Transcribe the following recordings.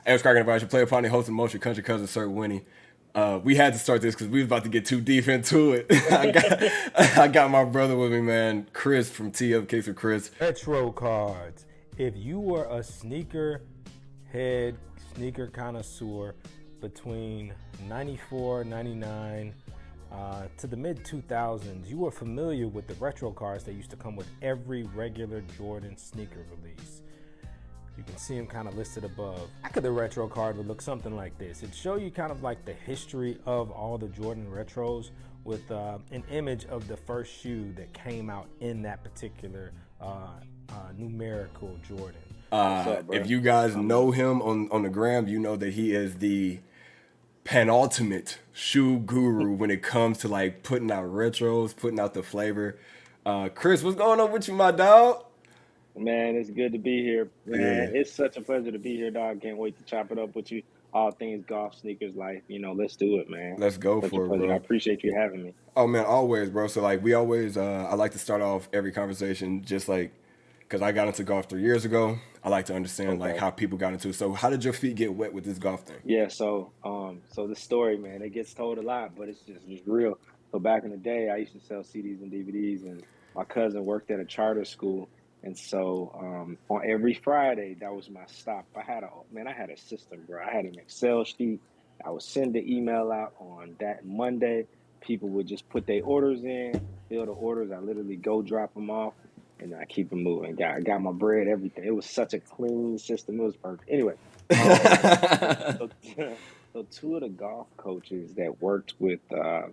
Hey, what's cracking, everybody? Your player partner, host, and motion country cousin, Sir Winnie. We had to start this because we was about to get too deep into it. I got my brother with me, man, Chris from T of Kicks with Chris. Retro cards. If you were a sneaker head, sneaker connoisseur between 94, 99 to the mid 2000s, you were familiar with the retro cards that used to come with every regular Jordan sneaker release. You can see them kind of listed above. Back of the retro card would look something like this. It'd show you kind of like the history of all the Jordan retros with an image of the first shoe that came out in that particular numerical Jordan. If you guys know him on the gram, you know that he is the penultimate shoe guru when it comes to like putting out retros, putting out the flavor. Chris, what's going on with you, my dog? Man, it's good to be here, man. Yeah. It's such a pleasure to be here, dog. Can't wait to chop it up with you. All things golf, sneakers, life. Let's do it, man. Let's go Such for a it, pleasure. bro. I appreciate you having me. Oh man, always, bro. So like we always, I like to start off every conversation just like, cause I got into golf 3 years ago. I like to understand like how people got into it. So how did your feet get wet with this golf thing? Yeah, so the story, man, it gets told a lot, but it's just real. So back in the day, I used to sell CDs and DVDs, and my cousin worked at a charter school. And so on every Friday, that was my stop. I had a system, bro. I had an Excel sheet. I would send the email out on that Monday. People would just put their orders in, fill the orders. I literally go drop them off, and I keep them moving. Got my bread, everything. It was such a clean system. It was perfect. Anyway, so, so two of the golf coaches that worked with the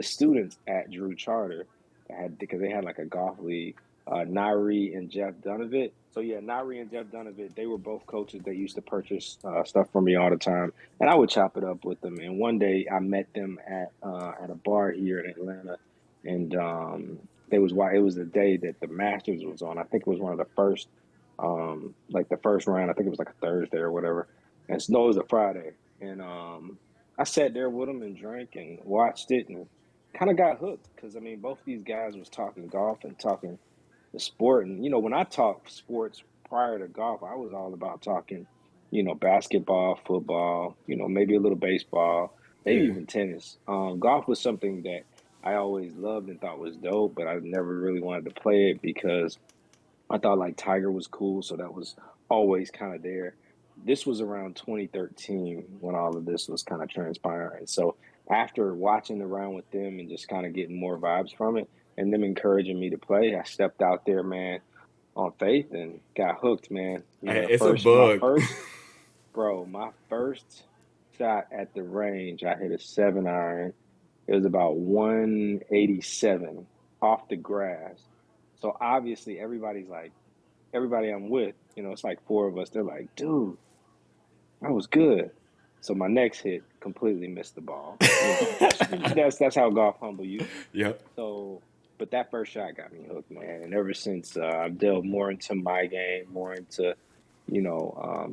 students at Drew Charter because they had like a golf league. Nari and Jeff Dunovit. So yeah, Nari and Jeff Dunovit, they were both coaches that used to purchase stuff from me all the time, and I would chop it up with them. And one day I met them at a bar here in Atlanta, and it was the day that the Masters was on. I think it was one of the first, like the first round. I think it was like a Thursday or whatever, and so it was a Friday. And I sat there with them and drank and watched it and kind of got hooked because I mean both these guys was talking golf and talking the sport. And, when I talked sports prior to golf, I was all about talking, basketball, football, maybe a little baseball, maybe even tennis. Golf was something that I always loved and thought was dope, but I never really wanted to play it because I thought like Tiger was cool. So that was always kind of there. This was around 2013 when all of this was kind of transpiring. So after watching the round with them and just kind of getting more vibes from it and them encouraging me to play, I stepped out there, man, on faith and got hooked, man. It's a bug. My first shot at the range, I hit a 7-iron. It was about 187 off the grass. So obviously everybody I'm with, it's like four of us. They're like, dude, that was good. So my next hit completely missed the ball. That's how golf humble you. Yep. So, but that first shot got me hooked, man. And ever since I've delved more into my game, more into,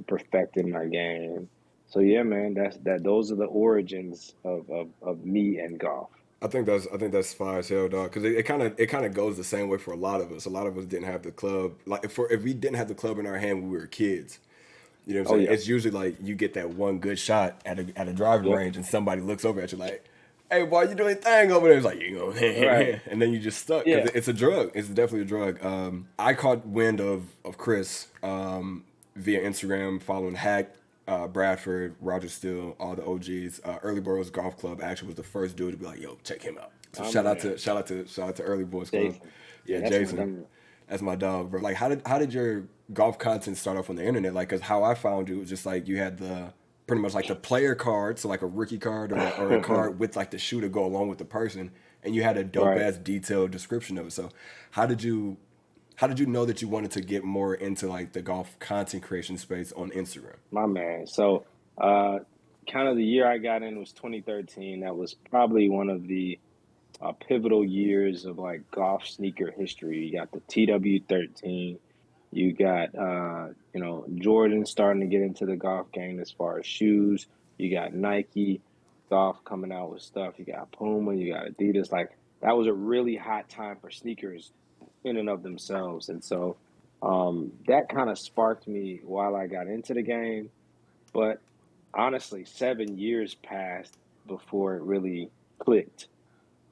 perfecting my game. So yeah, man, those are the origins of me and golf. I think that's fire as hell, dog. Because it kind of goes the same way for a lot of us. A lot of us didn't have the club. Like if we didn't have the club in our hand when we were kids, you know what I'm saying? Yeah. It's usually like you get that one good shot at a driving range, and somebody looks over at you like, "Hey, boy, you doing thing over there?" It's like Right. and then you just stuck. Yeah. It's a drug. It's definitely a drug. I caught wind of Chris via Instagram, following Hack, Bradford, Roger Steele, all the OGs. Early Boys Golf Club actually was the first dude to be like, "Yo, check him out." So shout out to Early Boys Club. Jason. Yeah, That's Jason. That's my dog, bro. Like, how did your golf content start off on the internet? Like, cause how I found you was just like you had the pretty much like the player card, so like a rookie card or a card with like the shoe to go along with the person, and you had a dope ass detailed description of it. So, how did you know that you wanted to get more into like the golf content creation space on Instagram? My man. So, kind of the year I got in was 2013. That was probably one of the pivotal years of like golf sneaker history. You got the TW13. You got Jordan starting to get into the golf game as far as shoes. You got Nike golf coming out with stuff. You got Puma. You got Adidas. Like that was a really hot time for sneakers in and of themselves. And so that kind of sparked me while I got into the game. But honestly, 7 years passed before it really clicked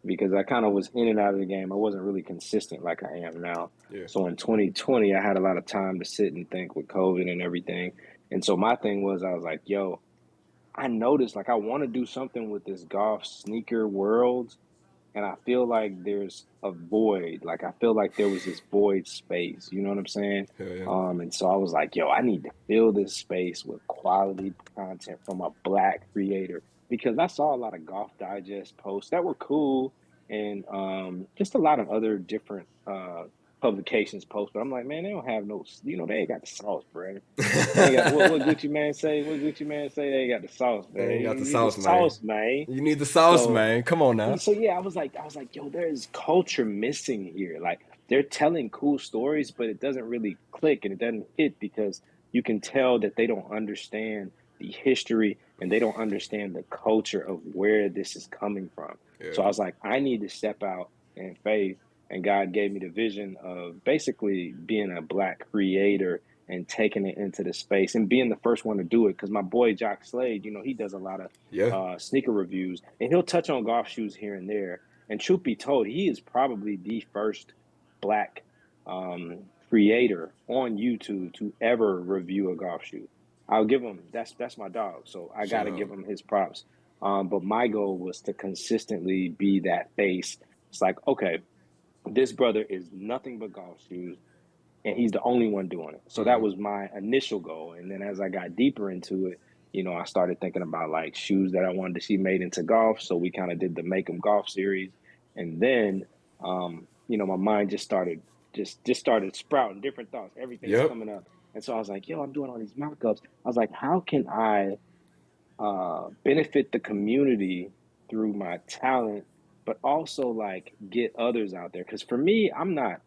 because I kind of was in and out of the game. I wasn't really consistent like I am now. Yeah. So in 2020, I had a lot of time to sit and think with COVID and everything. And so my thing was, I was like, yo, I noticed like I want to do something with this golf sneaker world, and I feel like there's a void. Like I feel like there was this void space. You know what I'm saying? Hell yeah. And so I was like, yo, I need to fill this space with quality content from a black creator because I saw a lot of Golf Digest posts that were cool and just a lot of other different publications posts. But I'm like, man, they don't have no, they ain't got the sauce, bro. They ain't got what Gucci man say. What Gucci man say? They ain't got the sauce, man. They ain't got You the need the sauce, man. sauce, man. You need the sauce, So man. Come on now. so yeah, I was like, yo, there's culture missing here. Like they're telling cool stories, but it doesn't really click and it doesn't hit because you can tell that they don't understand the history and they don't understand the culture of where this is coming from. Yeah. So I was like, I need to step out in faith, and God gave me the vision of basically being a black creator and taking it into the space and being the first one to do it. Because my boy Jock Slade, he does a lot of Yeah. sneaker reviews, and he'll touch on golf shoes here and there. And truth be told, he is probably the first black creator on YouTube to ever review a golf shoe. I'll give him that's my dog, so I got Shout to out. give him his props. But my goal was to consistently be that face. It's like, okay, this brother is nothing but golf shoes and he's the only one doing it. So that was my initial goal. And then as I got deeper into it, I started thinking about like shoes that I wanted to see made into golf. So we kind of did the Make 'em Golf series. And then my mind just started started sprouting different thoughts. Everything's Yep. coming up. And so I was like, yo, I'm doing all these mock-ups. I was like, how can I benefit the community through my talent, but also like get others out there? Because for me, I'm not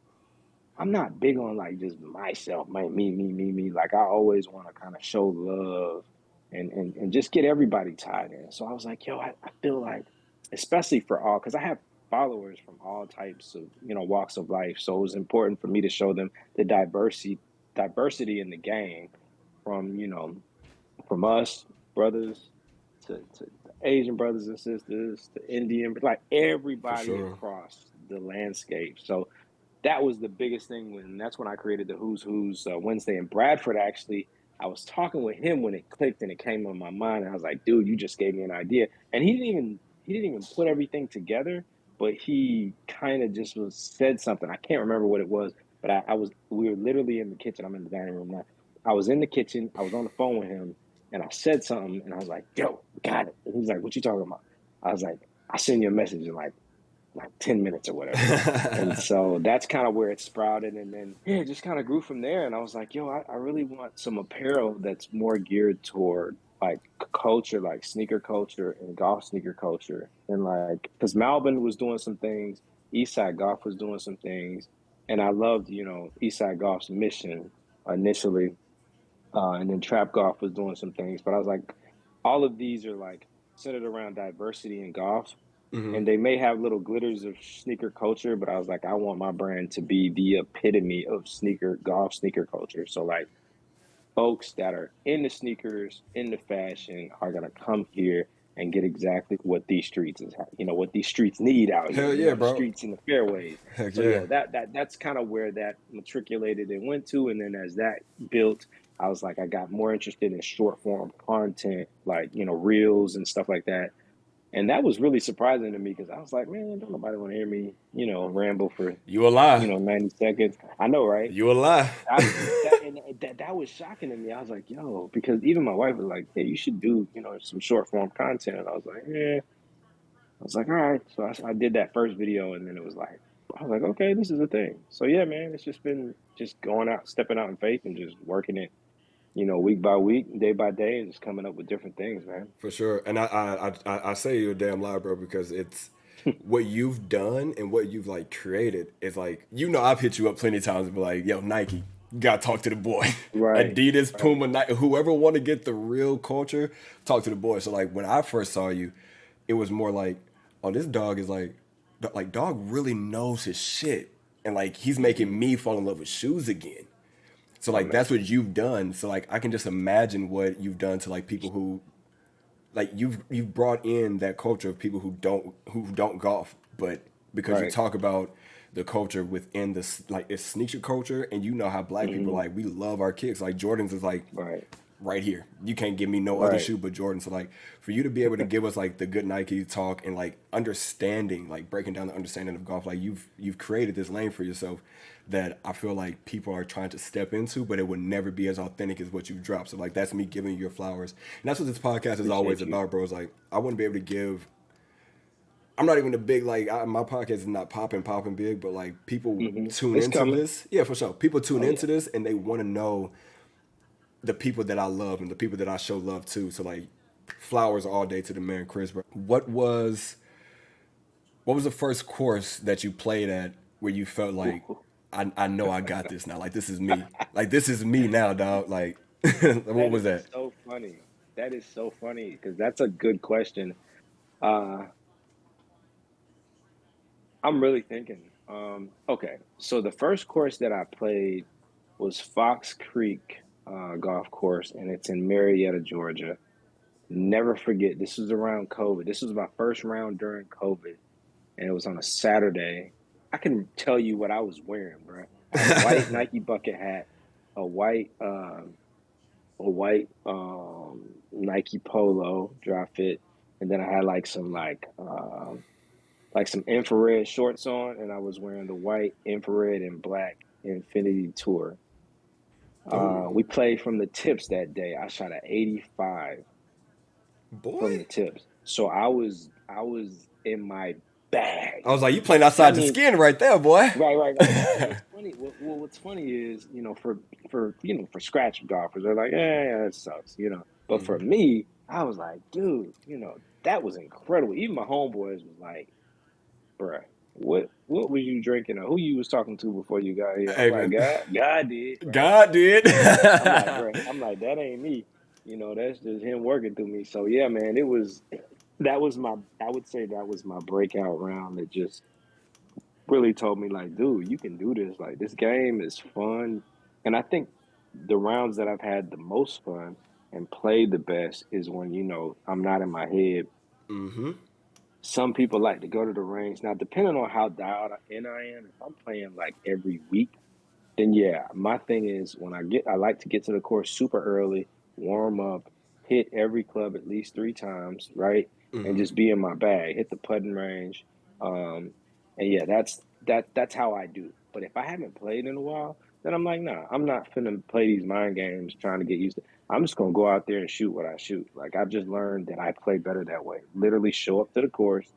big on like just myself, me. Like I always want to kind of show love and just get everybody tied in. So I was like, yo, I feel like, especially for all, because I have followers from all types of walks of life. So it was important for me to show them the diversity in the game, from from us brothers to Asian brothers and sisters to Indian, like For everybody sure. across the landscape. So that was the biggest thing that's when I created the Who's Wednesday. And Bradford, actually, I was talking with him when it clicked and it came on my mind. And I was like, dude, you just gave me an idea. And he didn't even put everything together, but he kind of just said something. I can't remember what it was, but we were literally in the kitchen. I'm in the dining room now. I was in the kitchen. I was on the phone with him, and I said something, and I was like, yo, got it. And he's like, what you talking about? I was like, I'll send you a message in like 10 minutes or whatever. And so that's kind of where it sprouted. And then, yeah, it just kind of grew from there. And I was like, yo, I really want some apparel that's more geared toward like culture, like sneaker culture and golf sneaker culture. And like, because Malvin was doing some things, Eastside Golf was doing some things. And I loved, Eastside Golf's mission initially. And then Trap Golf was doing some things. But I was like, all of these are like centered around diversity in golf, and they may have little glitters of sneaker culture, but I was like, I want my brand to be the epitome of golf sneaker culture. So like folks that are into sneakers, into fashion are gonna come here and get exactly what these streets what these streets need out here, Hell yeah, the bro. streets and the fairways. Heck So yeah. yeah, that's kind of where that matriculated and went to. And then as that built, I was like, I got more interested in short form content, like, reels and stuff like that. And that was really surprising to me because I was like, man, don't nobody want to hear me, ramble for, You a lie. 90 seconds. I know, right? You a lie. That was shocking to me. I was like, yo, because even my wife was like, hey, you should do, some short form content. And I was like, yeah. I was like, all right. So I did that first video, and then it was like, I was like, okay, this is a thing. So yeah, man, it's just been just going out, stepping out in faith and just working it, week by week, day by day, and just coming up with different things, man. For sure. And I say you're a damn lie, bro, because it's what you've done and what you've like created is like, I've hit you up plenty of times and be like, yo, Nike, you gotta talk to the boy. Right. Adidas, Puma, Nike, whoever want to get the real culture, talk to the boy. So like when I first saw you, it was more like, oh, this dog is like dog really knows his shit. And like he's making me fall in love with shoes again. So my like man. that's what you've done. So like I can just imagine what you've done to like people who like you've brought in that culture of people who don't golf, but because you Right. talk about the culture within this like it's sneaker culture, and you know how black people Hmm. like we love our kicks. Like Jordans is like Right. right here. You can't give me no other Right. shoe but Jordan. So like for you to be able to give us like the good Nike talk and like understanding, like breaking down the understanding of golf, like you've created this lane for yourself that I feel like people are trying to step into, but it would never be as authentic as what you've dropped. So like that's me giving you your flowers. And that's what this podcast is always Appreciate you. about, bro. It's like I wouldn't be able to give I'm not even a big like my podcast is not popping big, but like people tune It's into coming. this. Yeah, for sure. People tune Oh yeah. into this and they want to know the people that I love and the people that I show love to. So like flowers all day to the man Chris. Bro. What was the first course that you played at where you felt like Ooh. I know I got this now. Like this is me. Like this is me now, dog. Like what That was is that? so funny. That is so funny because that's a good question. Uh, I'm really thinking. Okay, so the first course that I played was Fox Creek Golf Course, and it's in Marietta, Georgia. Never forget, this was around COVID. This was my first round during COVID, and it was on a Saturday. I can tell you what I was wearing, bro. I had a white Nike bucket hat, a white Nike polo dry fit, and then I had like some infrared shorts on, and I was wearing the white infrared and black Infinity Tour. Ooh, We played from the tips that day. I shot at 85 from boy. the tips, so I was in my bag. I was like, you playing That outside your means skin right there, boy. right. Well, what's funny? What's funny is for scratch golfers, they're like, yeah, it sucks, But for me, I was like, dude, that was incredible. Even my homeboys was like, bruh, what was you drinking or who you was talking to before you got here? I'm Hey like, man, God did, right? God did. I'm like, bruh, that ain't me. That's just him working through me. So yeah, man, that was my I would say that was my breakout round that just really told me like, dude, you can do this. Like this game is fun. And I think the rounds that I've had the most fun and played the best is when, I'm not in my head. Mm-hmm. Some people like to go to the range. Now, depending on how dialed in I am, if I'm playing like every week, then yeah, my thing is I like to get to the course super early, warm up, hit every club at least 3 times, right? And just be in my bag, hit the putting range. Um, and yeah, that's how I do. But if I haven't played in a while, then I'm like, nah, I'm not finna play these mind games trying to get used to. I'm just gonna go out there and shoot what I shoot. Like I've just learned that I play better that way. Literally show up to the course,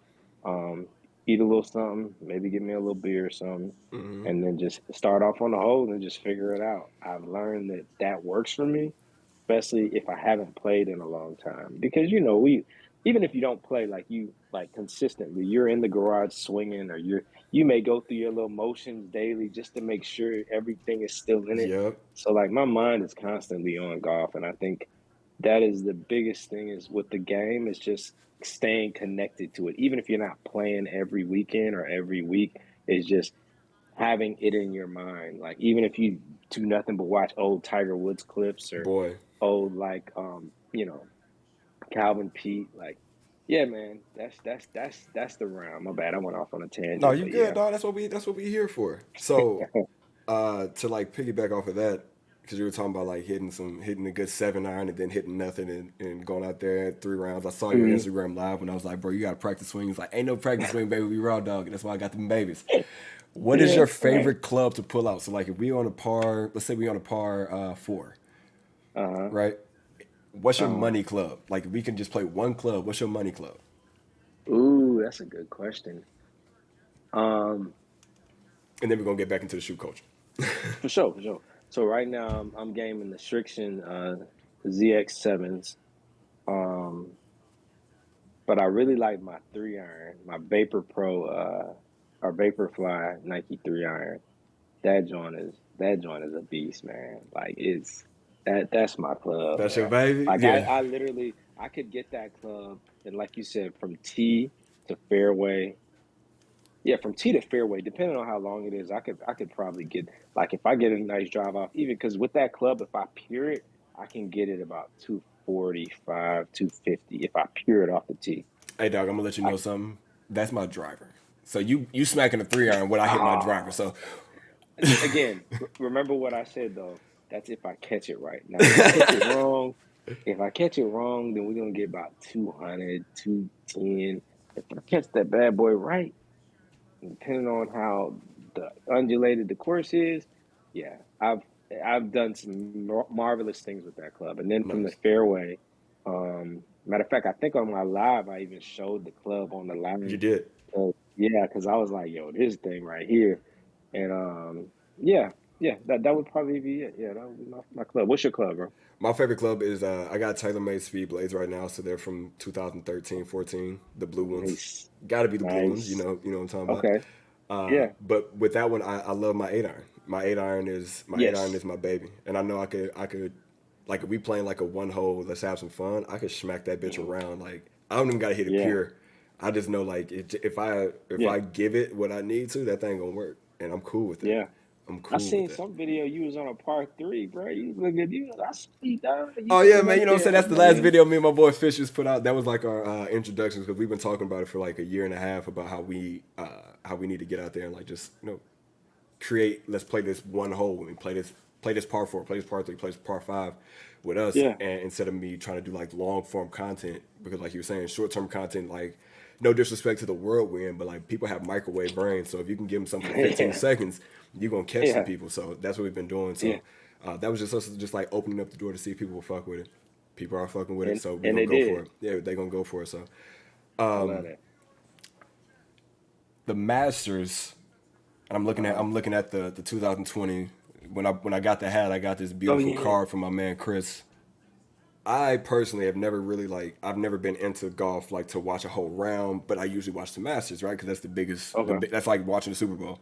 um, eat a little something, maybe give me a little beer or something, and then just start off on the hole and just figure it out. I've learned that works for me, especially if I haven't played in a long time. Because we even if you don't play like you like consistently, you're in the garage swinging, or you may go through your little motions daily just to make sure everything is still in it. Yep. So like my mind is constantly on golf, and I think that is the biggest thing is with the game is just staying connected to it. Even if you're not playing every weekend or every week, is just having it in your mind. Like even if you do nothing but watch old Tiger Woods clips or Boy. old like Calvin Pete, like yeah, man, that's the round. My bad, I went off on a No, tangent, you but good, yeah. dog. That's what we here for. So, to like piggyback off of that, because you were talking about like hitting a good 7-iron and then hitting nothing and going out there at 3 rounds. I saw your Mhm. Instagram live when I was like, bro, you got to practice swings. Like, ain't no practice swing, baby. We raw dog. That's why I got them babies. What is Yeah, your right. favorite club to pull out? So like, if we on a par, let's say we on a par 4, Uh-huh. right? What's your Uh-huh. money club? Like, if we can just play one club, what's your money club? Ooh, that's a good question. Um, And then we're gonna get back into the shoe culture. for sure, for sure. So right now I'm gaming the Strixon ZX7s. Um, but I really like my 3-iron, my Vapor Pro or Vaporfly Nike 3-iron. That joint is a beast, man. Like that's my club, That's your man. baby. Like I, Yeah. I literally I could get that club and like you said, from tee to fairway. Yeah, from tee to fairway, depending on how long it is, I could probably get, like, if I get a nice drive off, even because with that club, if I pure it, I can get it about 245, 250 if I pure it off the tee. Hey, dog, I'm gonna let you I know something. That's my driver. So you smacking a 3 iron when I hit my driver. oh So again, remember what I said though. That's if I catch it right. Now, if I catch it wrong, then we're gonna get about 200, 210. If I catch that bad boy right, depending on how the undulated the course is, yeah, I've done some marvelous things with that club. And then from the nice. fairway, matter of fact, I think on my live I even showed the club on the You line. did. Yeah, because I was like, yo, this thing right here, and yeah, yeah, that would probably be it. Yeah, that would be my club. What's your club, bro? My favorite club is I got TaylorMade Speed Blades right now, so they're from 2013, 14, the blue ones. Nice, Got to be the blue ones, nice. you know what I'm talking about. Okay, yeah, But with that one, I love my 8 iron. My 8 iron yes, is my baby, and I know I could like if we playing like a one hole, let's have some fun. I could smack that bitch mhm, around. Like I don't even gotta hit it yeah, pure. I just know like if yeah, I give it what I need to, that thing gonna work, and I'm cool with it. yeah. I'm I cool seen with it. some video you was on a par three, bro. You look at you. I see, dog. You Oh got yeah, to man. You make know what I'm saying? there, That's the last man. video me and my boy Fish just put out. That was like our introductions because we've been talking about it for like a year and a half about how we need to get out there and like just create. Let's play this one hole. When we play this par four, play this par three, play this par five with us, Yeah, and instead of me trying to do like long form content because like you were saying, short term content like. No disrespect to the world we're in, but like people have microwave brains. So if you can give them something for 15 yeah, seconds, you're gonna catch some yeah, people. So that's what we've been doing. yeah. So that was just us just like opening up the door to see if people will fuck with it. People are fucking with it, And so we and gonna they go for did. it. Yeah, they gonna go for it. So I love that. the Masters, and Uh, I'm looking at the 2020 when I got the hat, I got this oh beautiful yeah. card from my man Chris. I personally have never really like I've never been into golf like to watch a whole round, but I usually watch the Masters, right? Because that's the biggest. Okay. That's like watching the Super Bowl.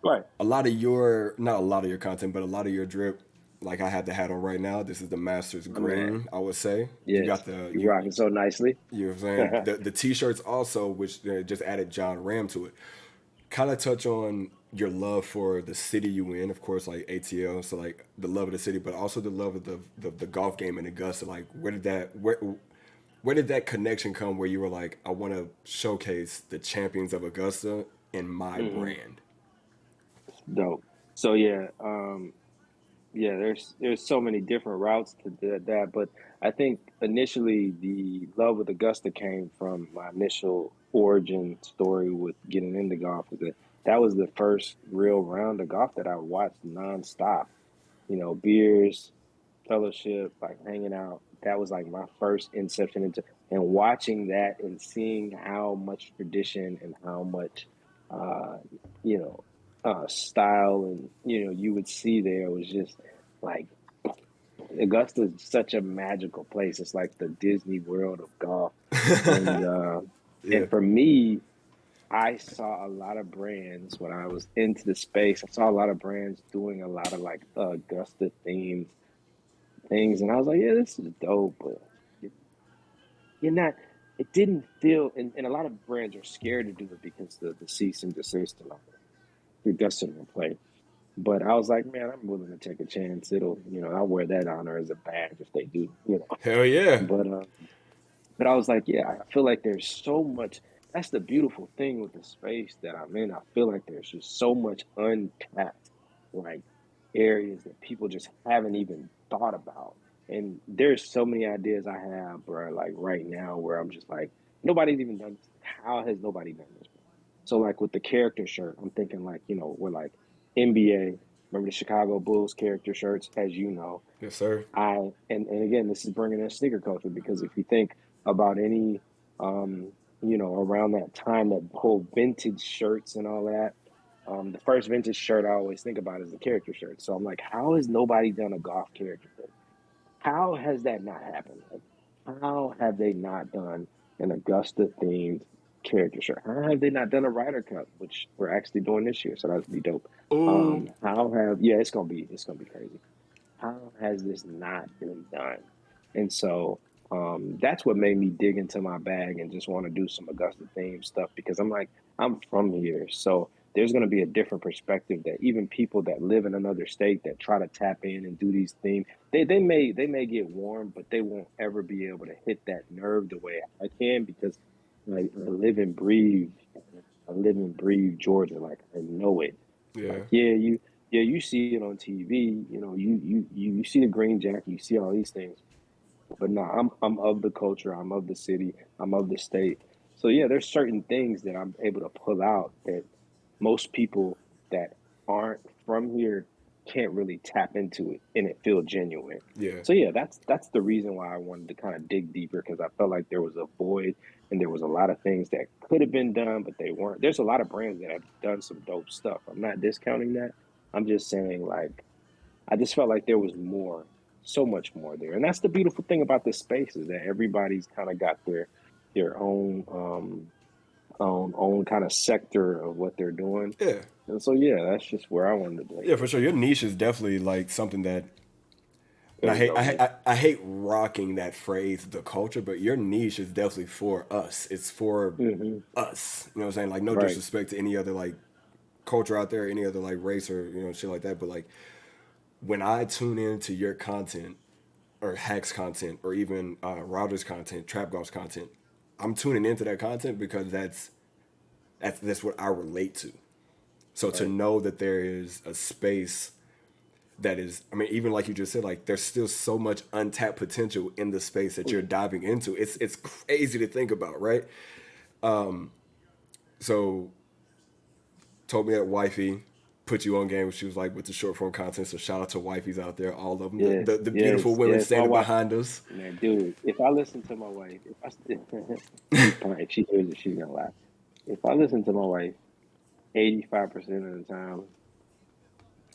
Right. A lot of your not a lot of your content, but a lot of your drip. Like I have the hat on right now. This is the Masters My man. green. I would say you Yes. got the You rocking so nicely. you know what I'm saying the t-shirts also, which just added John Ram to it. Kind of touch on your love for the city you in, of course, like ATL. So like the love of the city, but also the love of the golf game in Augusta. Like where did that connection come? Where you were like, I want to showcase the champions of Augusta in my Hmm. brand. Dope. So yeah, yeah. There's so many different routes to that, but I think initially the love with Augusta came from my initial origin story with getting into golf. Was that was the first real round of golf that I watched nonstop. Beers, fellowship, like hanging out. That was like my first inception into, and watching that and seeing how much tradition and how much, uh, you know, style and you would see there was just like Augusta is such a magical place. It's like the Disney World of golf, and Yeah. for me, I saw a lot of brands when I was into the space. I saw a lot of brands doing a lot of like Augusta themed things, and I was like, yeah, this is dope, but you- you're not. It didn't feel, and a lot of brands are scared to do it because the cease and desist and all that. The Augusta will play, but I was like, man, I'm willing to take a chance. I'll wear that honor as a badge if they do. Hell yeah. But I was like, yeah, I feel like there's so much. That's the beautiful thing with the space that I'm in. I feel like there's just so much untapped, like areas that people just haven't even thought about. And there's so many ideas I have, bro, like right now where I'm just like, nobody's even done this. How has nobody done this? So like with the character shirt, I'm thinking like, we're like NBA. Remember the Chicago Bulls character shirts, as you know. Yes, sir. And again, this is bringing in sneaker culture because if you think about any, around that time, that whole vintage shirts and all that, the first vintage shirt I always think about is the character shirt. So I'm like, how has nobody done a golf character shirt? How has that not happened? Like, how have they not done an Augusta themed character shirt? How have they not done a Ryder Cup, which we're actually doing this year? So that would be dope. Ooh. Yeah, it's gonna be crazy. How has this not been done? And so that's what made me dig into my bag and just want to do some Augusta themed stuff because I'm like, I'm from here, so there's going to be a different perspective that even people that live in another state that try to tap in and do these things, they may get warm, but they won't ever be able to hit that nerve the way I can because like I live and breathe Georgia, like I know it. Yeah. Like you see it on TV, you see the green jacket, you see all these things. But no, I'm of the culture, I'm of the city, I'm of the state. So yeah, there's certain things that I'm able to pull out that most people that aren't from here can't really tap into it and it feel genuine. Yeah. So yeah, that's the reason why I wanted to kind of dig deeper because I felt like there was a void and there was a lot of things that could have been done, but they weren't. There's a lot of brands that have done some dope stuff. I'm not discounting that. I'm just saying like I just felt like there was more, so much more there. And that's the beautiful thing about this space is that everybody's kind of got their own kind of sector of what they're doing. Yeah. And so yeah, that's just where I wanted to Yeah, bring for it. sure. Your niche is definitely like something that, and There I we hate, go. I, Yeah. hate- I hate rocking that phrase, the culture, but your niche is definitely for us. It's for Hmm. us. You know what I'm saying? Like, no Right. disrespect to any other like culture out there, any other like race or shit like that. But like, when I tune into your content or Hacks content or even Router's content, Trap Golf's content, I'm tuning into that content because that's what I relate to. So to Right. know that there is a space that is, I mean, even like you just said, like there's still so much untapped potential in the space that you're diving into. It's crazy to think about, right? So told me that wifey put you on game. She was like with the short form content. So shout out to wifeys out there, all of them, Yes. the beautiful Yes. women Yes. My standing wife, behind us. man, dude. If I listen to my wife, if I if she hears it, she's gonna laugh. If I listen to my wife 85% of the time,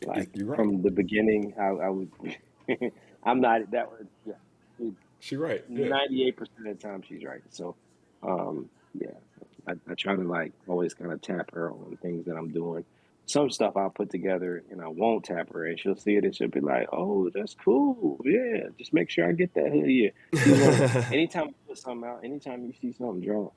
like You're right. from the beginning, I would. I'm not that was yeah. She right. Yeah. 98% of the time she's right. So, yeah, I try to like always kind of tap her on things that I'm doing. Some stuff I'll put together and I won't tap her and she'll see it and she'll be like, "Oh, that's cool. Yeah, just make sure I get that hood." Yeah, she's one of anytime I put something out, anytime you see something drawn,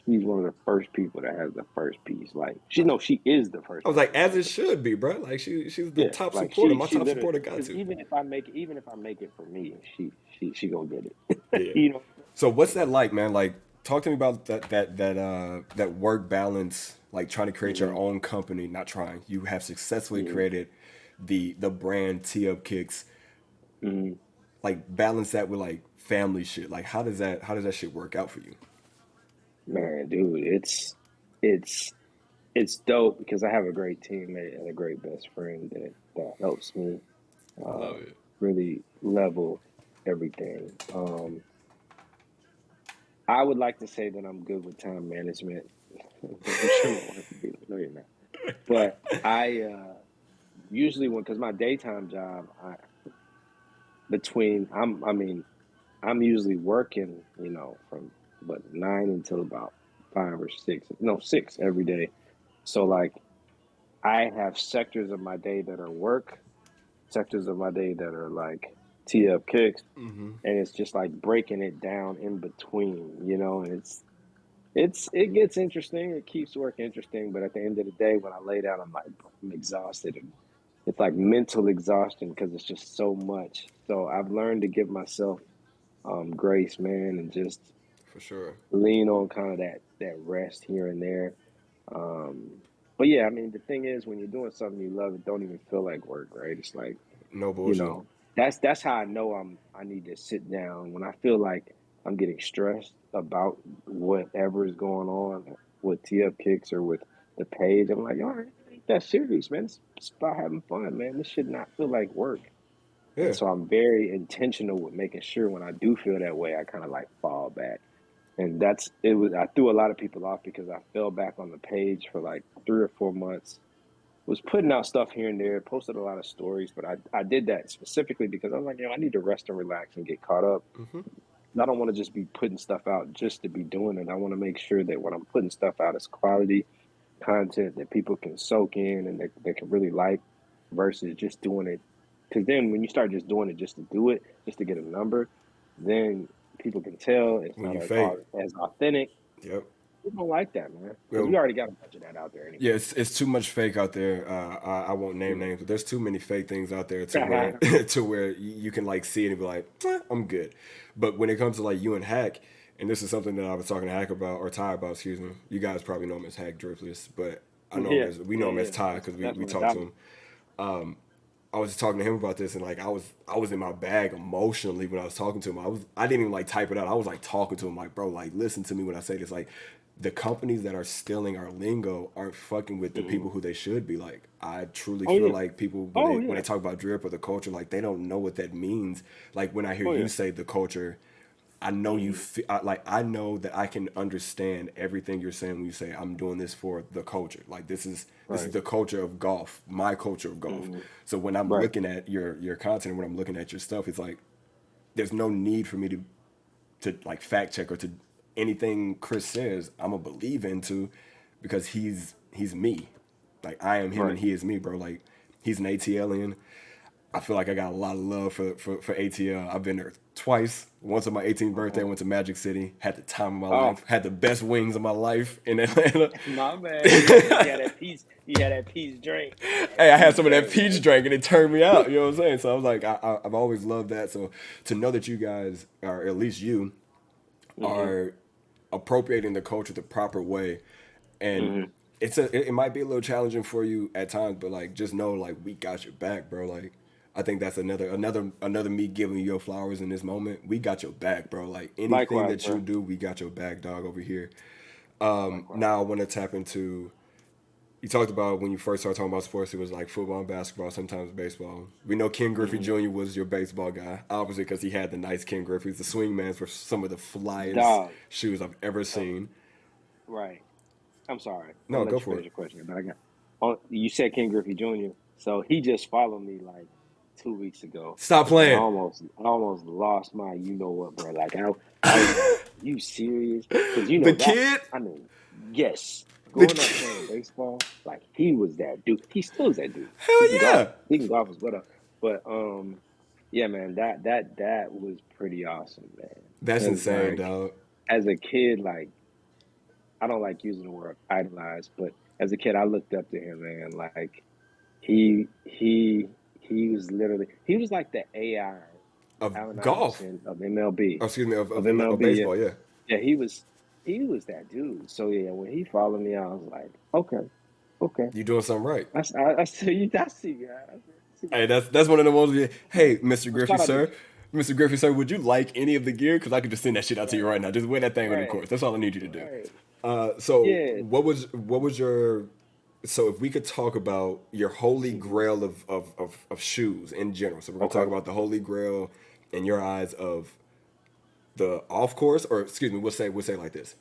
she's one of the first people that has the first piece. Like she is the I first was like, person that as has it the first. should be, bro. Like she's the Yeah, top like supporter. My she top literally supporter got because to. even if I make it for me, she gonna get it. Yeah. You know. So what's that like, man? Like, talk to me about that work balance. Like trying to create your Hmm. own company. Not trying. You have successfully Hmm. created the brand T Up Kicks. Hmm. Like balance that with like family shit. Like how does that shit work out for you? Man, dude, it's it's dope because I have a great teammate and a great best friend that helps me I uh, love it. really level everything. I would like to say that I'm good with time management. I'm sure my wife would be like, "No, you're not." But I usually when because my daytime job, I mean I'm usually working, from but 9 until about 5 or 6, no 6 every day. So like I have sectors of my day that are work, sectors of my day that are like tee up kicks, and it's just like breaking it down in between, and it gets interesting. It keeps work interesting, but at the end of the day, when I lay down, I'm like I'm exhausted, and it's like mental exhaustion because it's just so much. So I've learned to give myself grace, man, and just For sure. lean on kind of that rest here and there. But yeah, I mean, the thing is, when you're doing something you love, it don't even feel like work, right? It's like, No you bullshit. know, that's how I know I need to sit down when I feel like I'm getting stressed about whatever is going on with T Up Kicks or with the page. I'm like, all right, it ain't that serious, man. It's about having fun, man. This should not feel like work. And Yeah. so I'm very intentional with making sure when I do feel that way, I kind of like fall back. And I threw a lot of people off because I fell back on the page for like 3 or 4 months. Was putting out stuff here and there, posted a lot of stories, but I did that specifically because I was like, I need to rest and relax and get caught up. And I don't want to just be putting stuff out just to be doing it. I want to make sure that when I'm putting stuff out, it's quality content that people can soak in and they can really like versus just doing it. Because then when you start just doing it just to do it, just to get a number, then people can tell it's When not you as fake. as authentic. Yep. We don't like that, man, because we Well, already got a bunch of that out there yeah, anyway. it's too much fake out there. I won't name Yeah. names, but there's too many fake things out there to where to where you can like see it and be like, I'm good. But when it comes to like you and Hack, and this is something that I was talking to Hack about or Ty about, excuse me. You guys probably know him as Hack Driftless, but I know him Yeah, as we know yeah, him as yeah. Ty That's because that's we my talked to dog. him. I was just talking to him about this, and like I was in my bag emotionally when I was talking to him. I didn't even like type it out. I was like talking to him like, bro, like listen to me when I say this. Like the companies that are stealing our lingo aren't fucking with the Hmm. people who they should be. Like I truly Oh feel yeah, like people oh when they yeah, talk about drip or the culture, like they don't know what that means. Like when I hear oh you yeah. say the culture, I know Hmm. like I know that I can understand everything you're saying when you say I'm doing this for the culture. Like this is Right. the culture of golf, my culture of golf. Hmm. So when I'm Right. looking at your content, when I'm looking at your stuff, it's like there's no need for me to like fact check or to anything Chris says. I'm gonna believe into because he's me. Like I am him and Right. he is me, bro. Like he's an ATLian. I feel like I got a lot of love for ATL. I've been there twice. Once on my 18th birthday, I Uh-huh. went to Magic City. Had the time of my Oh, life. Had the best wings of my life in Atlanta. my man, you had that piece. You had that peace drink. That Hey, I had peace some of that drink, peach man. drink and it turned me out. You know what I'm saying? So I was like, I've always loved that. So to know that you guys, or at least you, Hmm. are appropriating the culture the proper way, and Hmm. it might be a little challenging for you at times, but like just know like we got your back, bro. Like I think that's another me giving you your flowers in this moment. We got your back, bro. Like anything Likewise, that you bro. do, we got your back, dog, over here. Likewise. Now I want to tap into. You talked about when you first started talking about sports, it was like football and basketball, sometimes baseball. We know Ken Griffey Hmm. Jr. was your baseball guy, obviously because he had the nice Ken Griffey's. The swingmans were some of the flyest Dog. shoes I've ever So seen. right. I'm sorry. I'm No, gonna go let you for finish it. your question, but I got. Oh, you said Ken Griffey Jr. So he just followed me like 2 weeks ago, Stop and playing. I almost lost my, you know what, bro. Like I was like, you serious? Because you The know that. kid, I mean, yes, the growing up kid. playing baseball, like he was that dude. He still is that dude. He can Hell golf. yeah. He can golf as well. But yeah, man, that was pretty awesome, man. That's Because insane, like dog. as a kid, like I don't like using the word idolize, but as a kid, I looked up to him, man. Like he was literally he was like the AI Of Allen golf. Iverson of MLB Oh, excuse me, of of MLB. Yeah, baseball, yeah. yeah, he was that dude. So yeah, when he followed me, I was like, okay, okay. You doing something right. I see you. I see you. I see Hey, you. that's one of the ones. Okay. Hey, Mr. Well, Griffey, shout out to sir. Mr. Griffey, sir, would you like any of the gear? Because I could just send that shit out to you right, right now. Just wear that thing on the right, course. That's all I need you to do. right. So Yeah. what was your so if we could talk about your holy Mhm. grail of shoes in general. So we're gonna talk Okay. about the holy grail in your eyes of the off course, or excuse me, we'll say it like this.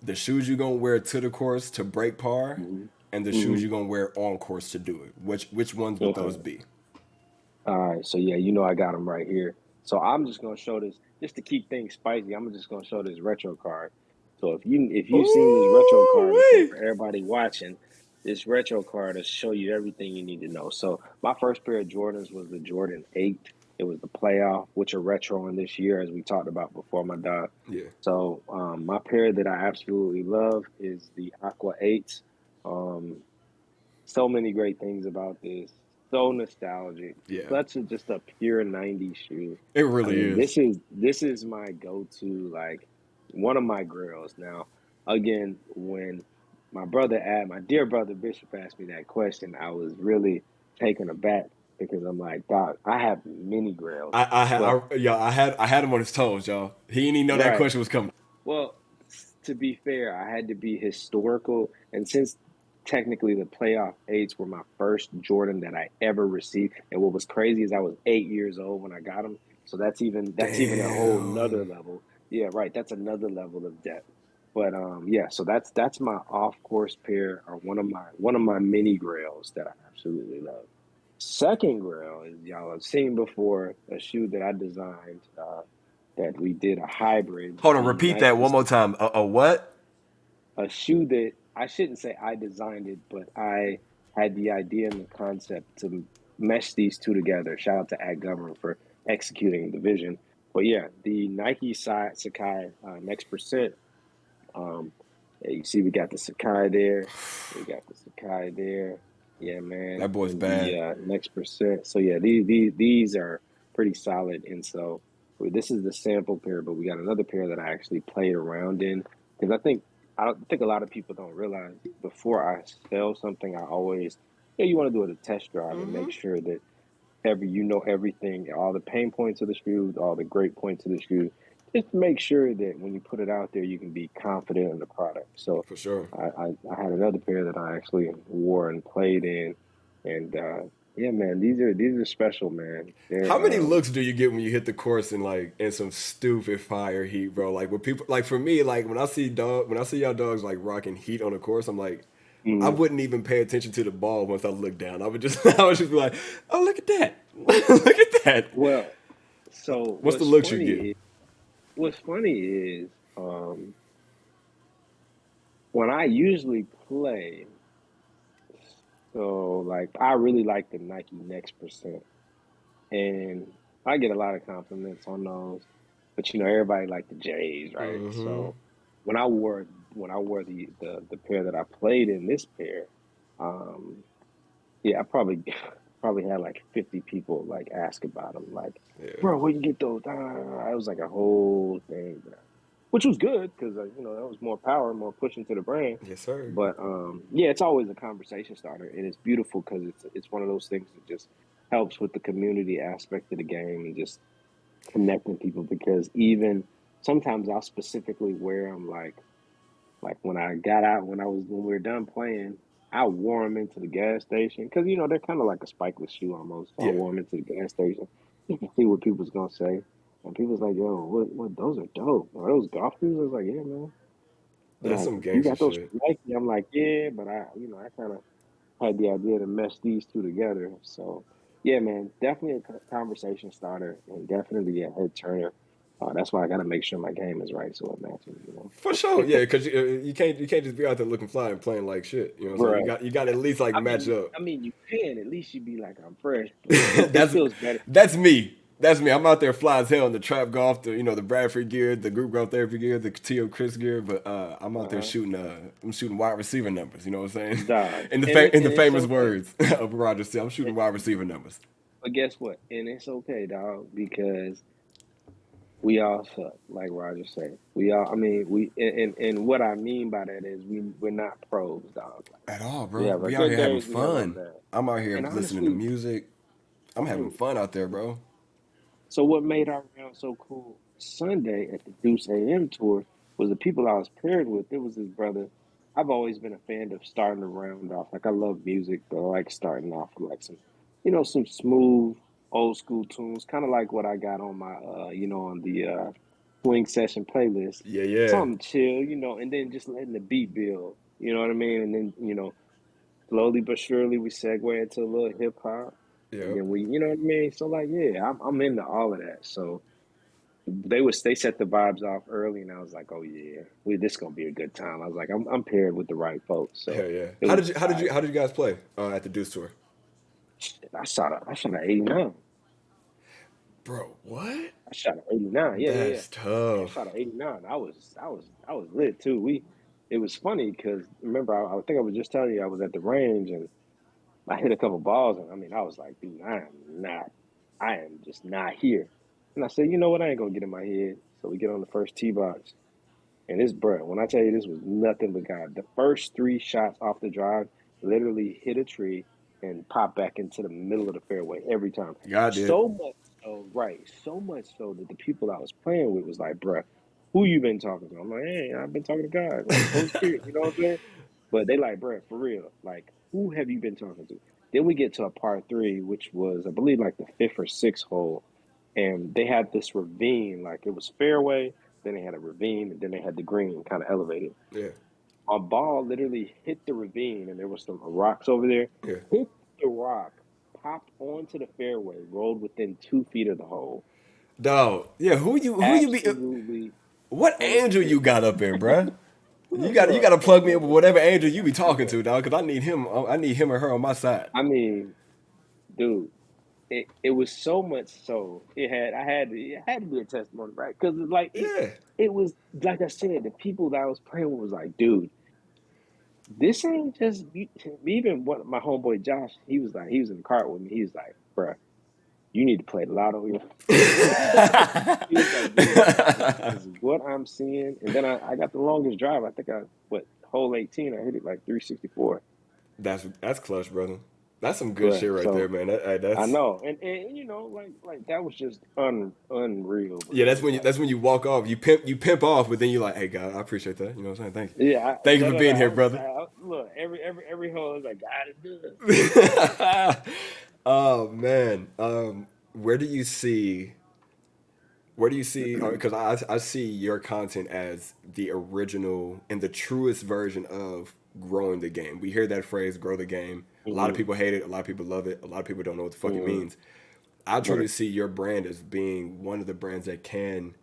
The shoes you're gonna wear to the course to break par, Hmm. and the shoes Hmm. you're gonna wear on course to do it. Which ones would those Okay. be? All right, so yeah, you know I got them right here. So I'm just gonna show this just to keep things spicy. I'm just gonna show this retro card. So if you've seen this retro card before, Ooh, for everybody watching, this retro card will show you everything you need to know. So my first pair of Jordans was the Jordan 8. It was the playoff, which are retro in this year, as we talked about before, my dog. yeah, So my pair that I absolutely love is the Aqua 8s. Um, so many great things about this. So nostalgic. yeah. Such a just a pure 90s shoe. It I really mean, is. this is my go-to, like one of my grills. Now, again, when my dear brother Bishop asked me that question, I was really taken aback because I'm like, Doc, I have many grails. But I had him on his toes, y'all. He didn't even know that right. question was coming. Well, to be fair, I had to be historical, and since technically the playoff eights were my first Jordan that I ever received, and what was crazy is I was 8 years old when I got them, so that's even a whole nother Damn. level. Yeah, right. That's another level of depth. But yeah, so that's my off course pair, or one of my mini grails that I absolutely love. Second grail is y'all have seen before a shoe that I designed. That we did a hybrid, Hold on, the repeat that Nike, one more time. A what? a shoe that I shouldn't say I designed it, but I had the idea and the concept to mesh these two together. Shout out to Ag Government for executing the vision. But yeah, the Nike Sakai Next Percent. Yeah, you see, we got the Sakai there. We got the Sakai there. Yeah, man. That boy's And bad. the next percent. So yeah, these are pretty solid. And so this is the sample pair, but we got another pair that I actually played around in because I don't think a lot of people don't realize before I sell something, I always you want to do it a test drive and make sure that everything, all the pain points of the shoe, all the great points of the shoe. Just to make sure that when you put it out there, you can be confident in the product. So For sure. I had another pair that I actually wore and played in, and yeah, man, these are special, man. How They're many looks do you get when you hit the course in like in some stupid fire heat, bro? Like when people like for me, like when I see y'all dogs like rocking heat on the course, I'm like, I mm, wouldn't even pay attention to the ball once I looked down. I would just I would just be like, oh look at that, look at that. well. So What's the looks you get? what's funny is um, when I usually play. So like I really like the Nike Next Percent. And I get a lot of compliments on those. But everybody like the J's, right? Mm-hmm. So when I wore the pair that I played in this pair, um, yeah, I probably probably had like 50 people like ask about them, like, Yeah. bro, where you get those? It was like a whole thing, which was good because that was more power, more push into the brand. Yes, sir. But yeah, it's always a conversation starter, and it's beautiful because it's one of those things that just helps with the community aspect of the game and just connecting people. Because even sometimes I'll specifically wear them like when I got out when we were done playing, I wore them into the gas station because they're kind of like a spikeless shoe almost. So I Yeah. wore them into the gas station just to see what people's gonna say. And people's like, "Yo, what? Those are dope. Are those golf shoes?" I was like, "Yeah, man." They're That's like, some "You gangster got those shit. from Nike?" I'm like, "Yeah," but I kind of had the idea to mesh these two together. So, yeah, man, definitely a conversation starter and definitely a head turner. That's why I got to make sure my game is right so it matches. For sure, yeah, because you can't just be out there looking fly and playing like shit. You know what I'm saying? Right. You got to at least like I match mean, up. I mean, you can at least you be like I'm fresh, but it that's feels better. that's me. That's me. I'm out there fly as hell in the trap golf, the Bradford gear, the group golf therapy gear, the Teo Chris gear, but I'm out there Uh-huh. shooting. I'm shooting wide receiver numbers. You know what I'm saying? Dog. In the And in the it's famous okay. words of Roger C, I'm shooting wide receiver numbers. But guess what? And it's okay, dog, because we all suck, like Roger said. We all, I mean, and what I mean by that is we're not pros, dog. Like, At all, we bro. have our We out good here having days, we have our fun. bad. I'm out here And listening to honestly, music. I'm having true. fun out there, bro. So what made our round so cool Sunday at the Deuce AM tour was the people I was paired with. It was his brother. I've always been a fan of starting the round off. Like I love music, but I like starting off with like some smooth old school tunes, kind of like what I got on my on the swing session playlist. Yeah, yeah, Something chill, and then just letting the beat build. You know what I mean? And then, slowly but surely we segue into a little hip hop. And yeah. then you know what I mean? So like, yeah, I'm into all of that. So they set the vibes off early, and I was like, oh yeah, this gonna be a good time. I was like, I'm paired with the right folks, so Hell yeah. it How was did you a how did vibe. you how did you guys play at the Deuce tour? I shot an 89. Bro, what? I shot an 89. Yeah, yeah, yeah. That's I tough. shot an 89. I was lit too. It was funny because remember I think I was just telling you I was at the range and I hit a couple balls and I mean I was like, dude, I am just not here. And I said, you know what, I ain't gonna get in my head. So we get on the first tee box. And this, bro, when I tell you this was nothing but God, the first three shots off the drive literally hit a tree and popped back into the middle of the fairway every time. God did. So much so, right? So much so that the people I was playing with was like, bro, who you been talking to? I'm like, hey, I've been talking to God, like Holy Spirit, you know what I'm saying? But they like, bro, for real, like, who have you been talking to? Then we get to a par three, which was, I believe, like the fifth or sixth hole, and they had this ravine, like it was fairway, then they had a ravine, and then they had the green kind of elevated. Yeah, A ball literally hit the ravine, and there was some rocks over there. yeah. Hit the rock, popped onto the fairway, rolled within 2 feet of the hole. Dog. Yeah, who you be Absolutely what angel you electric. got up there, bruh? You gotta Bro, plug me in with whatever angel you be talking to, dog, because I need him or her on my side. I mean, dude, it was so much so it had to be a testimony, right? Because Yeah. it was like I said, the people that I was praying with was like, dude, this ain't just even what my homeboy Josh, he was in the car with me. He was like, bruh, you need to play the lotto here. He was like, dude, because what I'm seeing, and then I got the longest drive. I think hole 18, I hit it like 364. That's clutch, brother. That's some good Bruh. shit right there, So man. I That's know, and like that was just unreal, yeah. bro. It was like, That's when you walk off. You pimp off, but then you're like, hey, God, I appreciate that. You know what I'm saying? Thank you. yeah, Thank you no, for no, no. being here, brother. Look, every hole is like, God is good. Oh man, where do you see? Where do you see? Because I see your content as the original and the truest version of growing the game. We hear that phrase, "grow the game." A lot of Hmm. people hate it. A lot of people love it. A lot of people don't know what the fuck it Hmm. means. I truly Right. see your brand as being one of the brands that can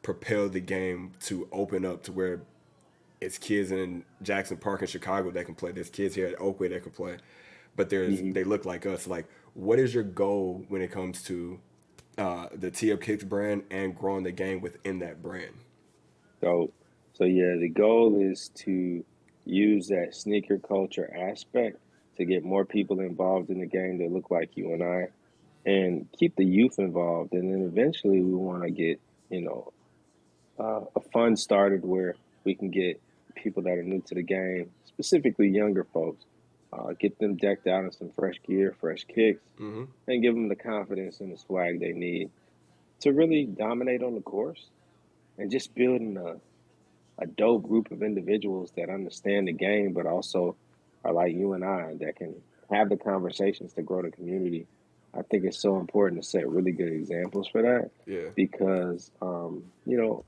propel the game to open up to where it's kids in Jackson Park in Chicago that can play. There's kids here at Oakway that can play, but Hmm. they look like us. Like, what is your goal when it comes to the T Up Kicks brand and growing the game within that brand? So, so yeah, the goal is to use that sneaker culture aspect to get more people involved in the game that look like you and I, and keep the youth involved. And then eventually, we want to get you know a fund started where we can get people that are new to the game, specifically younger folks, get them decked out in some fresh gear, fresh kicks, Mm-hmm. and give them the confidence and the swag they need to really dominate on the course and just building a dope group of individuals that understand the game, but also are like you and I that can have the conversations to grow the community. I think it's so important to set really good examples for that Yeah, because,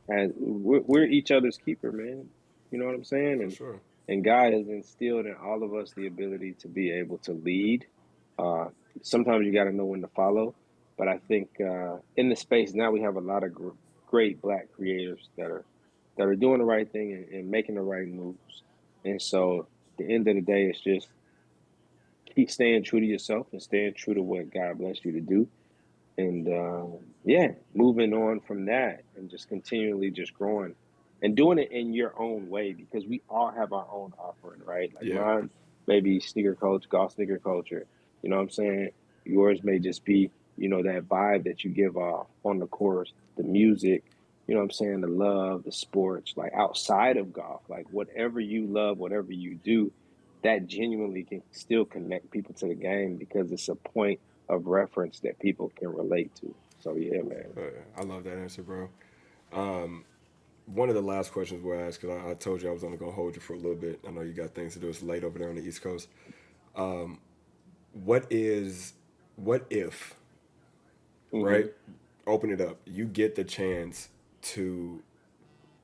as we're each other's keeper, man. You know what I'm saying? for sure. And God has instilled in all of us the ability to be able to lead. Uh, Sometimes you got to know when to follow, but I think in the space now we have a lot of great Black creators that are doing the right thing and making the right moves. And so, at the end of the day, it's just keep staying true to yourself and staying true to what God blessed you to do. And yeah, moving on from that and just continually just growing and doing it in your own way because we all have our own offering, right? Like Yeah, mine, maybe sneaker culture, golf sneaker culture. You know what I'm saying? Yours may just be, that vibe that you give off on the course, the music, you know what I'm saying? The love, the sports, like outside of golf, like whatever you love, whatever you do, that genuinely can still connect people to the game because it's a point of reference that people can relate to. So yeah, man. uh, I love that answer, bro. One of the last questions we'll ask, because I told you I was only gonna hold you for a little bit. I know you got things to do. It's late over there on the East Coast. What is, what if, right? Hmm. Open it up. You get the chance to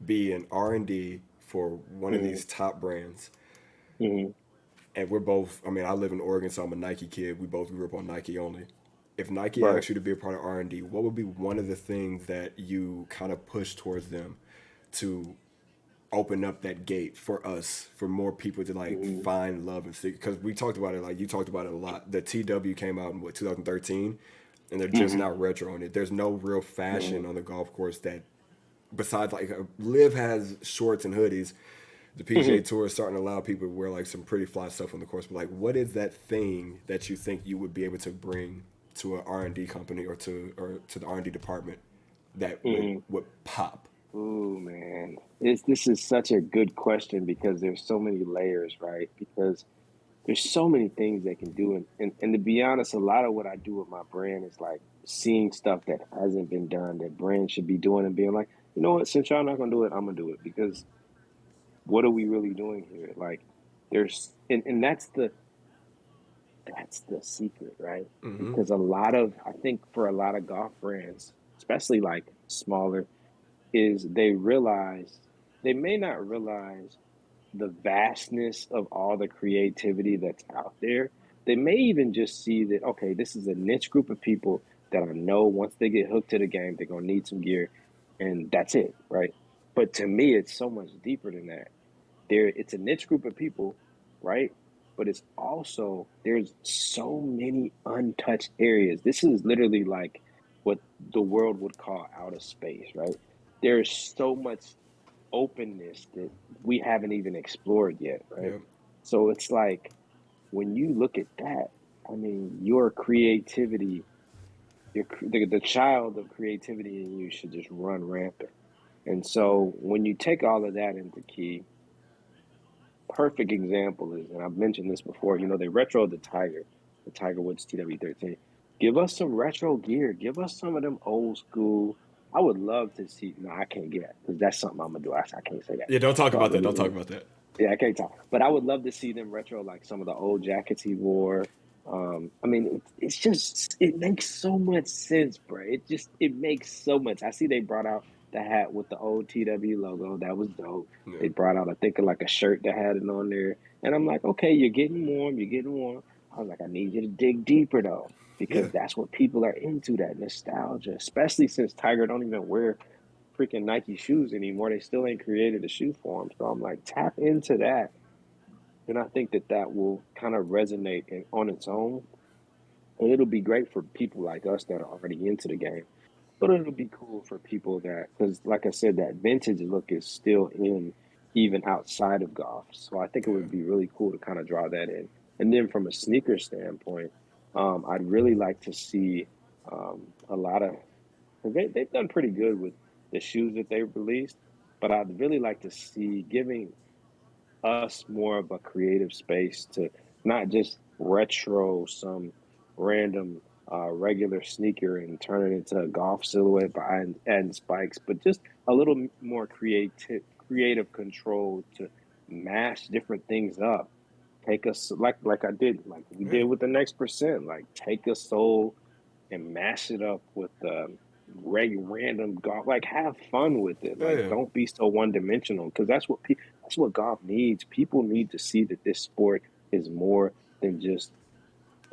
be an R&D for one of Hmm. these top brands, Hmm. and we're both. I mean, I live in Oregon, so I'm a Nike kid. We both grew up on Nike only. If Nike Right. asked you to be a part of R&D, what would be one of the things that you kind of push towards them to open up that gate for us, for more people to like Hmm. find love and see? Because we talked about it, like you talked about it a lot. The TW came out in what, 2013, and they're just Hmm. now retro on it. There's no real Hmm. fashion on the golf course that, besides like Live has shorts and hoodies. The PGA Hmm. Tour is starting to allow people to wear like some pretty fly stuff on the course. But like, what is that thing that you think you would be able to bring to an R&D company or to the R&D department that Hmm. would pop? Ooh, man. This is such a good question because there's so many layers, right? Because there's so many things they can do. And to be honest, a lot of what I do with my brand is like seeing stuff that hasn't been done that brands should be doing and being like, you know what, since y'all not gonna do it, I'm gonna do it because what are we really doing here? Like and that's the secret, right? Mm-hmm. Because I think for a lot of golf brands, especially like smaller, is they may not realize the vastness of all the creativity that's out there. They may even just see that, okay, this is a niche group of people that I know once they get hooked to the game, they're going to need some gear and that's it, right? But to me, it's so much deeper than that. It's a niche group of people, right? but it's also there's so many untouched areas. This is literally like what the world would call outer space, right? There's so much openness that we haven't even explored yet, right? Yeah. So it's like when you look at that, I mean, your creativity, the child of creativity in you should just run rampant. And so when you take all of that into key, perfect example is, and I've mentioned this before, they retroed the Tiger Woods TW13. Give us some retro gear. Give us some of them old school. I would love to see. No, I can't get that because that's something I'm gonna do. I can't say that. Yeah, don't talk So I about that. really, Don't talk about that. yeah, I can't talk. But I would love to see them retro like some of the old jackets he wore. I mean, it's just it makes so much sense, bro. It makes so much. I see they brought out the hat with the old TW logo. That was dope. Yeah. They brought out, I think, like a shirt that had it on there. And I'm like, okay, you're getting warm. You're getting warm. I was like, I need you to dig deeper though, Yeah. because that's what people are into, that nostalgia. Especially since Tiger don't even wear freaking Nike shoes anymore. They still ain't created a shoe for him. So I'm like, tap into that. And I think that will kind of resonate on its own. And it'll be great for people like us that are already into the game. But it'll be cool for people that, because like I said, that vintage look is still in even outside of golf. So I think it Yeah. would be really cool to kind of draw that in. And then from a sneaker standpoint, I'd really like to see a lot of, 'cause they've done pretty good with the shoes that they've released, but I'd really like to see giving us more of a creative space to not just retro some random regular sneaker and turn it into a golf silhouette by adding spikes, but just a little more creative control to mash different things up. Take us like I did, like we Yeah. did with the next percent, like take a soul and mash it up with random golf. Like have fun with it. Yeah. Like Yeah. don't be so one dimensional because that's what golf needs. People need to see that this sport is more than just,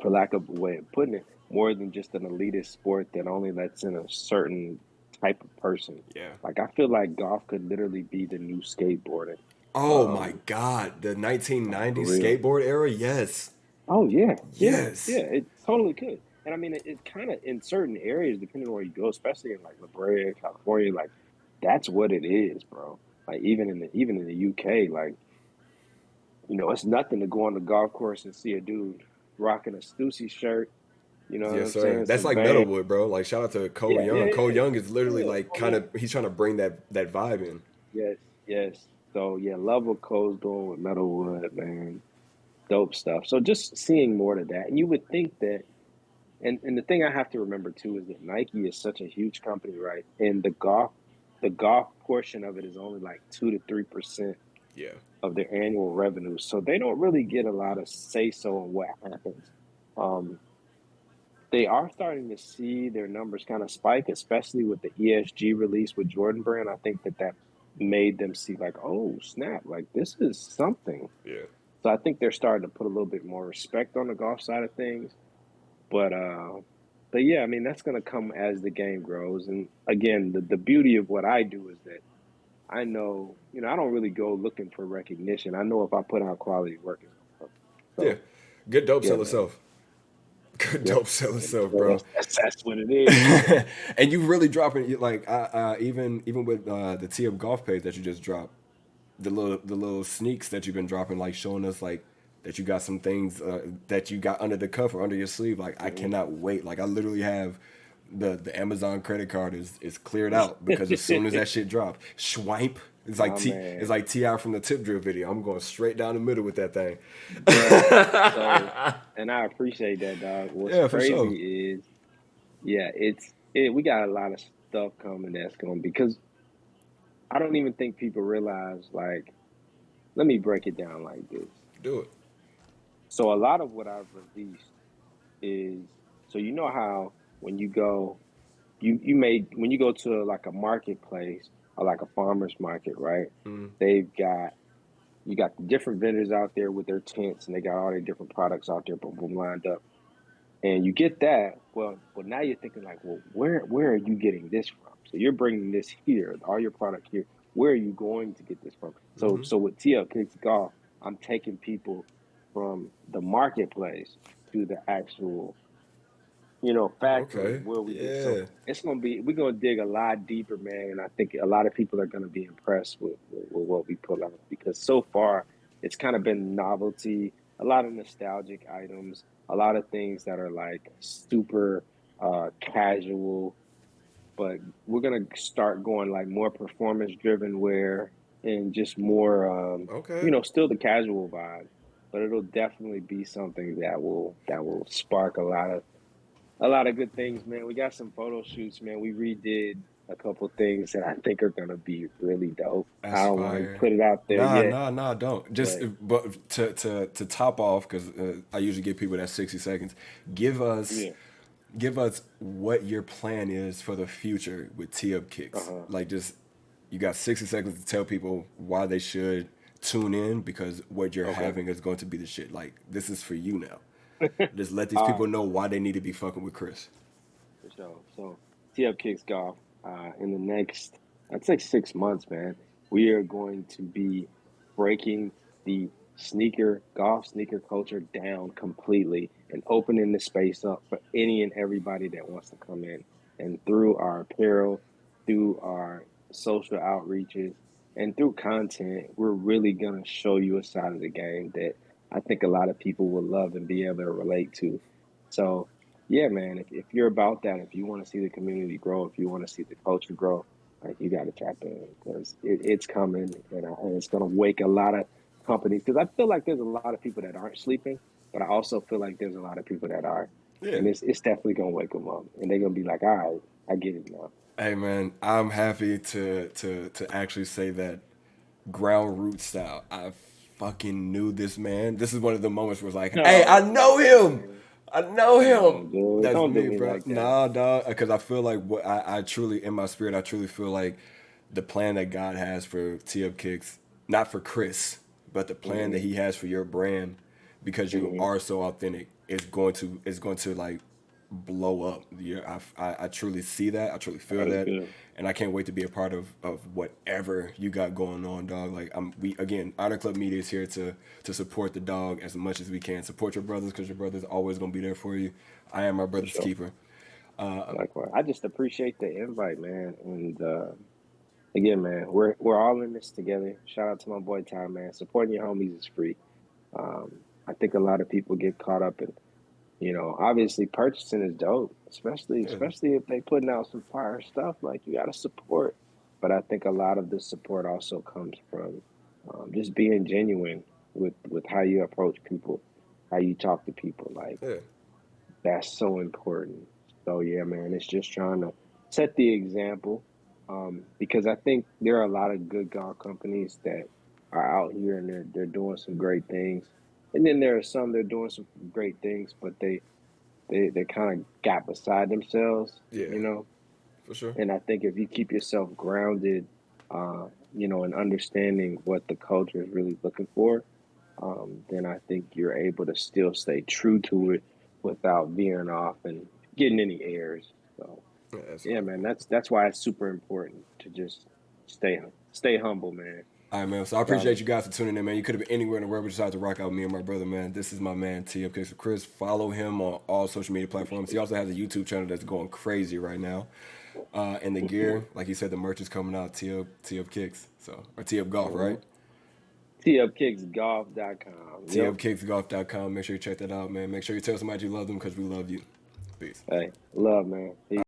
for lack of a way of putting it, more than just an elitist sport that only lets in a certain type of person. Yeah. Like I feel like golf could literally be the new skateboarding. Oh my Um, God, the like for 1990s real. skateboard era. Yes. Oh yeah, yeah, Yes. yeah. It totally could. And I mean, it kind of in certain areas, depending on where you go, especially in like La Brea, California, like that's what it is, bro. Like even in the UK, like it's nothing to go on the golf course and see a dude rocking a Stussy shirt. You know what Yes, I'm sir. saying? That's Some like Vans. Metalwood, bro. Like shout out to Cole Yeah, yeah, Young. Cole yeah, Young is literally yeah. like Oh kind yeah. of he's trying to bring that vibe in. Yes, yes. So yeah, love what Cole's doing with Metalwood, man. Dope stuff. So just seeing more to that, and you would think that. And the thing I have to remember too is that Nike is such a huge company, right? And the golf portion of it is only like 2 to 3% Yeah. of their annual revenue. So they don't really get a lot of say so on what happens. Um, they are starting to see their numbers kind of spike, especially with the ESG release with Jordan Brand. I think that made them see like, oh snap, like this is something. Yeah. So I think they're starting to put a little bit more respect on the golf side of things. But yeah, I mean that's gonna come as the game grows. And again, the beauty of what I do is that I know, I don't really go looking for recognition. I know if I put out quality work, it's gonna come. Yeah. So Good dope yeah, sell man. itself. Good Yep. dope sell And itself, bro. that's what it is. And you really dropping like even with the TM golf page that you just dropped, the little sneaks that you've been dropping, like showing us like that you got some things that you got under the cuff or under your sleeve. Like I Mhm. cannot wait. Like I literally have the Amazon credit card is cleared out because as soon as that shit dropped, swipe. It's like My It's man, like Ti from the Tip Drill video. I'm going straight down the middle with that thing. bruh. So, and I appreciate that, dog. What's Yeah, for sure. crazy is, yeah, we got a lot of stuff coming that's going because I don't even think people realize like, let me break it down like this. Do it. So a lot of what I've released is, so you know how when you go you may when you go to like a marketplace or like a farmer's market, right? Mm, They've got you got the different vendors out there with their tents and they got all their different products out there, boom, boom, lined up. And you get that. Well, now you're thinking like, well, where are you getting this from? So you're bringing this here, all your product here. Where are you going to get this from? So mm-hmm. so with TL Kicks Golf, I'm taking people. from the marketplace to the actual, factory Okay. where we get. So Yeah. we're gonna dig a lot deeper, man. And I think a lot of people are gonna be impressed with what we pull out because so far it's kind of been novelty, a lot of nostalgic items, a lot of things that are like super casual, but we're gonna start going like more performance driven wear and just more Okay. still the casual vibe, but it'll definitely be something that will spark a lot of good things, man. We got some photo shoots, man. We redid a couple things that I think are gonna be really dope. I That's don't want to fire. put it out there Nah, yet, nah, nah, don't. Just but but to top off, because I usually give people that 60 seconds. Give us yeah. give us what your plan is for the future with Tee Up Kicks. Uh-huh. Like, just you got 60 seconds to tell people why they should tune in because what you're Okay. having is going to be the shit. Like, this is for you now. Just let these All people right, know why they need to be fucking with Chris. for sure. So Tee Up Kicks Golf. In the next, I'd say 6 months, man, we are going to be breaking the golf sneaker culture down completely and opening the space up for any and everybody that wants to come in. And through our apparel, through our social outreaches, and through content, we're really gonna show you a side of the game that I think a lot of people will love and be able to relate to. So yeah, man, if you're about that, if you want to see the community grow, if you want to see the culture grow, like you got to tap in because it's coming and it's going to wake a lot of companies. Because I feel like there's a lot of people that aren't sleeping, but I also feel like there's a lot of people that are. Yeah. And it's definitely going to wake them up. And they're going to be like, all right, I get it now. Hey man, I'm happy to actually say that ground root style. I fucking knew this man. This is one of the moments where it's like, hey, I No, know him. man. I know him. No, dude. That's Don't do me, me bro. like that. Nah, dog. Because I feel like what I truly, in my spirit, I truly feel like the plan that God has for Tee Up Kicks, not for Chris, but the plan that Hmm. He has for your brand, because you Hmm. are so authentic, is going to like blow up. Yeah, I truly see that. I truly feel That's that, good. and I can't wait to be a part of whatever you got going on, dog. Like, we again, Honor Club Media is here to support the dog as much as we can. Support your brothers because your brother's always gonna be there for you. I am my For brother's sure. keeper. Likewise. I just appreciate the invite, man. And again, man, we're all in this together. Shout out to my boy Ty, man. Supporting your homies is free. I think a lot of people get caught up in, obviously purchasing is dope, especially Yeah, especially if they putting out some fire stuff. Like you got to support, but I think a lot of the support also comes from just being genuine with how you approach people, how you talk to people. Like yeah, that's so important. So yeah, man, it's just trying to set the example. Because I think there are a lot of good golf companies that are out here and they're doing some great things. And then there are some that are doing some great things, but they kind of got beside themselves, yeah, you know. for sure. And I think if you keep yourself grounded, and understanding what the culture is really looking for, then I think you're able to still stay true to it without veering off and getting any airs. So Yeah, that's yeah, all man, good. that's why it's super important to just stay humble, man. All right, man. So I appreciate you Regardless. guys for tuning in, man. You could have been anywhere in the world, but decided to rock out with me and my brother, man. This is my man, T Up Kicks with Chris. Follow him on all social media platforms. He Appreciate also has a YouTube channel that's going crazy right now. And the you. gear, like he said, the merch is coming out. T Up Kicks, so or T Up Golf, right? Hmm. TUpkicksGolf.com. Yep. TUpkicksGolf.com. Make sure you check that out, man. Make sure you tell somebody you love them because we love you. Peace. Hey, love, man. Peace.